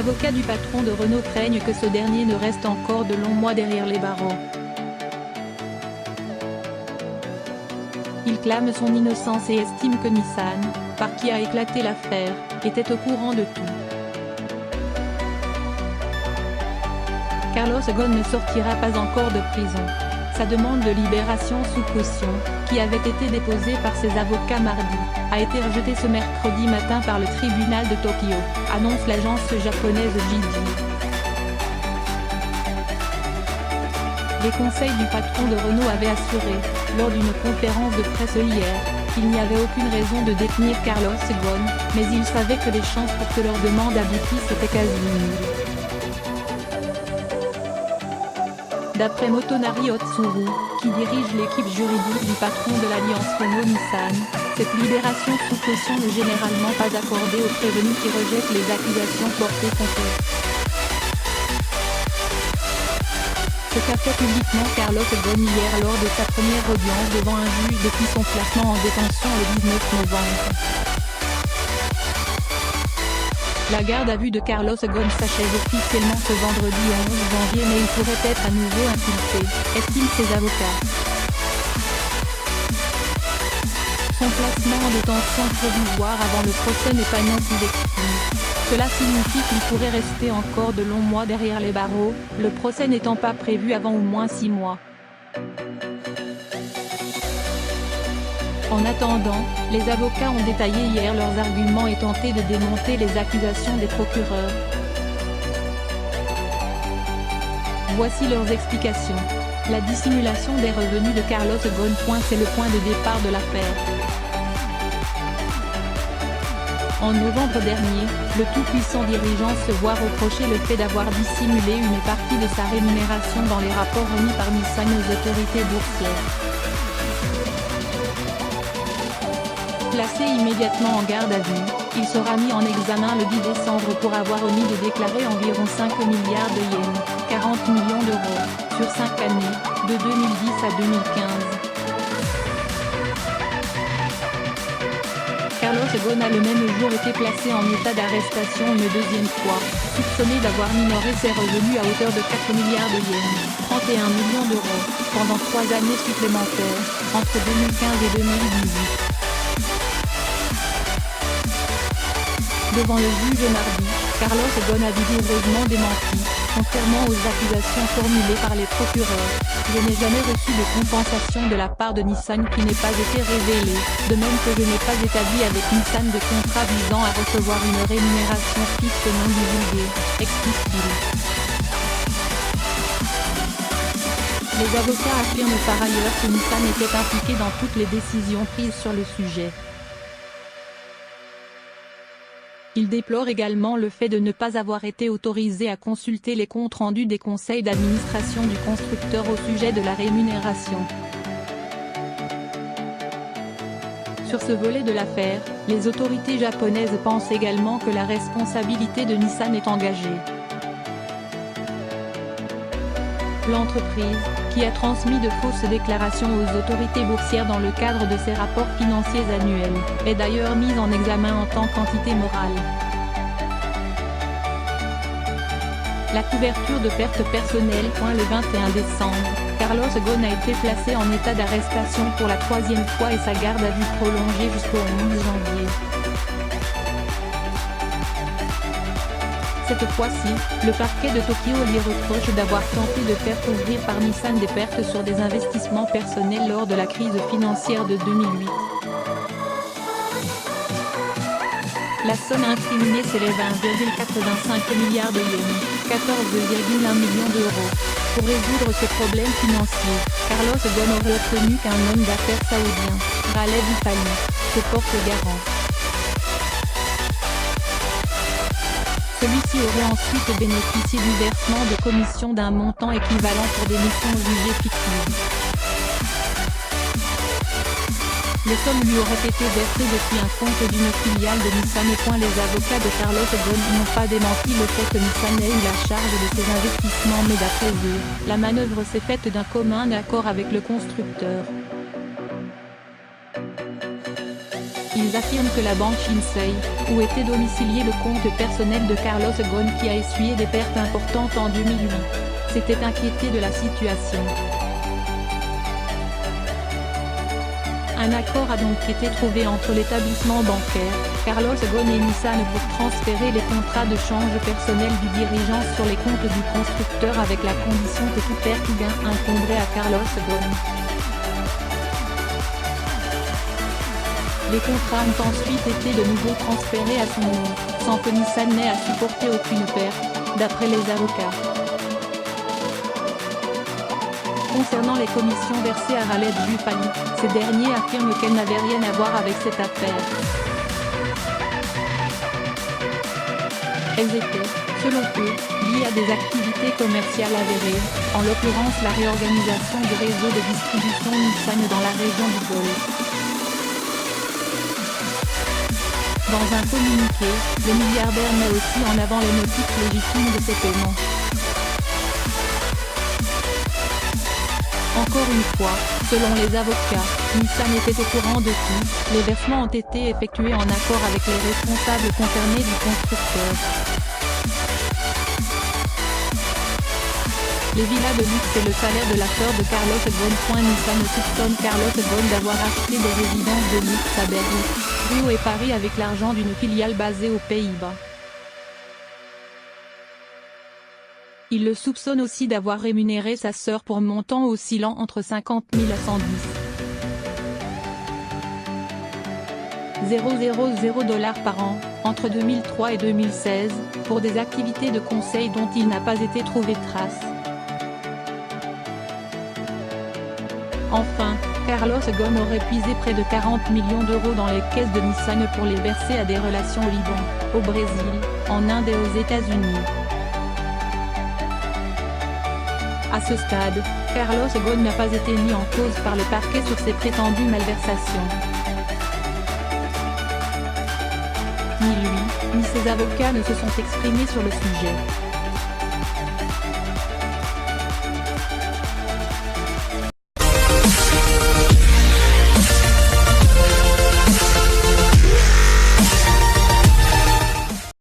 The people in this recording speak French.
avocats du patron de Renault craignent que ce dernier ne reste encore de longs mois derrière les barreaux. Il clame son innocence et estime que Nissan, par qui a éclaté l'affaire, était au courant de tout. Carlos Ghosn ne sortira pas encore de prison. Sa demande de libération sous caution, qui avait été déposée par ses avocats mardi, a été rejetée ce mercredi matin par le tribunal de Tokyo, annonce l'agence japonaise Jiji. Les conseils du patron de Renault avaient assuré, lors d'une conférence de presse hier, qu'il n'y avait aucune raison de détenir Carlos Ghosn, mais ils savaient que les chances pour que leur demande aboutisse étaient quasi nulles. D'après Motonari Otsuru, qui dirige l'équipe juridique du patron de l'alliance Renault-Nissan, cette libération sous caution n'est généralement pas accordée aux prévenus qui rejettent les accusations portées contre eux. Ce qu'a fait publiquement Carlos Ghosn hier lors de sa première audience devant un juge depuis son placement en détention le 19 novembre. La garde à vue de Carlos Ghosn s'achève officiellement ce vendredi 11 janvier, mais il pourrait être à nouveau inculpé, estiment ses avocats. Son placement en détention provisoire avant le procès n'est pas non plus exclu. Cela signifie qu'il pourrait rester encore de longs mois derrière les barreaux, le procès n'étant pas prévu avant au moins 6 mois. En attendant, les avocats ont détaillé hier leurs arguments et tenté de démonter les accusations des procureurs. Voici leurs explications. La dissimulation des revenus de Carlos Ghosn. C'est le point de départ de l'affaire. En novembre dernier, le tout-puissant dirigeant se voit reprocher le fait d'avoir dissimulé une partie de sa rémunération dans les rapports remis par Nissan aux autorités boursières. Placé immédiatement en garde à vue, il sera mis en examen le 10 décembre pour avoir omis de déclarer environ 5 milliards de yens, 40 millions d'euros, sur 5 années, de 2010 à 2015. Carlos Ghosn a le même jour été placé en état d'arrestation une deuxième fois, soupçonné d'avoir minoré ses revenus à hauteur de 4 milliards de yens, 31 millions d'euros, pendant 3 années supplémentaires, entre 2015 et 2018. Devant le juge mardi, Carlos Ghosn a vigoureusement démenti, contrairement aux accusations formulées par les procureurs. Je n'ai jamais reçu de compensation de la part de Nissan qui n'ait pas été révélée, de même que je n'ai pas établi avec Nissan de contrat visant à recevoir une rémunération fixe non divulguée, explique-t-il. Les avocats affirment par ailleurs que Nissan était impliqué dans toutes les décisions prises sur le sujet. Il déplore également le fait de ne pas avoir été autorisé à consulter les comptes rendus des conseils d'administration du constructeur au sujet de la rémunération. Sur ce volet de l'affaire, les autorités japonaises pensent également que la responsabilité de Nissan est engagée. L'entreprise, qui a transmis de fausses déclarations aux autorités boursières dans le cadre de ses rapports financiers annuels, est d'ailleurs mise en examen en tant qu'entité morale. La couverture de pertes personnelles. Le 21 décembre, Carlos Ghosn a été placé en état d'arrestation pour la 3e fois et sa garde à vue prolongée jusqu'au 11 janvier. Cette fois-ci, le parquet de Tokyo lui reproche d'avoir tenté de faire couvrir par Nissan des pertes sur des investissements personnels lors de la crise financière de 2008. La somme incriminée s'élève à 1,85 milliard de yens, 14,1 millions d'euros. Pour résoudre ce problème financier, Carlos Ghosn aurait obtenu qu'un homme d'affaires saoudien, Khaled Ifali, se porte garant. Celui-ci aurait ensuite bénéficié du versement de commissions d'un montant équivalent pour des missions jugées fictives. Les sommes lui auraient été versées depuis un compte d'une filiale de Nissan. Les avocats de Carlos Ghosn n'ont pas démenti le fait que Nissan ait eu la charge de ses investissements, mais d'après eux, la manœuvre s'est faite d'un commun accord avec le constructeur. Ils affirment que la banque Shinsei, où était domicilié le compte personnel de Carlos Ghosn qui a essuyé des pertes importantes en 2008, s'était inquiété de la situation. Un accord a donc été trouvé entre l'établissement bancaire, Carlos Ghosn et Nissan pour transférer les contrats de change personnel du dirigeant sur les comptes du constructeur avec la condition que toute perte ou gain incomberait à Carlos Ghosn. Les contrats ont ensuite été de nouveau transférés à son nom, sans que Nissan n'ait à supporter aucune perte, d'après les avocats. Concernant les commissions versées à Khaled Bufali, ces derniers affirment qu'elles n'avaient rien à voir avec cette affaire. Elles étaient, selon eux, liées à des activités commerciales avérées, en l'occurrence la réorganisation du réseau de distribution Nissan dans la région du Golfe. Dans un communiqué, le milliardaire met aussi en avant les motifs légitimes de ces paiements. Encore une fois, selon les avocats, Nissan était au courant de tout, les versements ont été effectués en accord avec les responsables concernés du constructeur. Les villas de luxe et le salaire de la sœur de Carlos Ghosn. Nissan soupçonne Carlos Ghosn d'avoir acheté des résidences de luxe à Berlin, Rio et Paris avec l'argent d'une filiale basée aux Pays-Bas. Il le soupçonne aussi d'avoir rémunéré sa sœur pour montant oscillant entre 50 000 à 110 000 dollars par an, entre 2003 et 2016, pour des activités de conseil dont il n'a pas été trouvé trace. Enfin, Carlos Ghosn aurait puisé près de 40 millions d'euros dans les caisses de Nissan pour les verser à des relations au Liban, au Brésil, en Inde et aux États-Unis. À ce stade, Carlos Ghosn n'a pas été mis en cause par le parquet sur ses prétendues malversations. Ni lui, ni ses avocats ne se sont exprimés sur le sujet.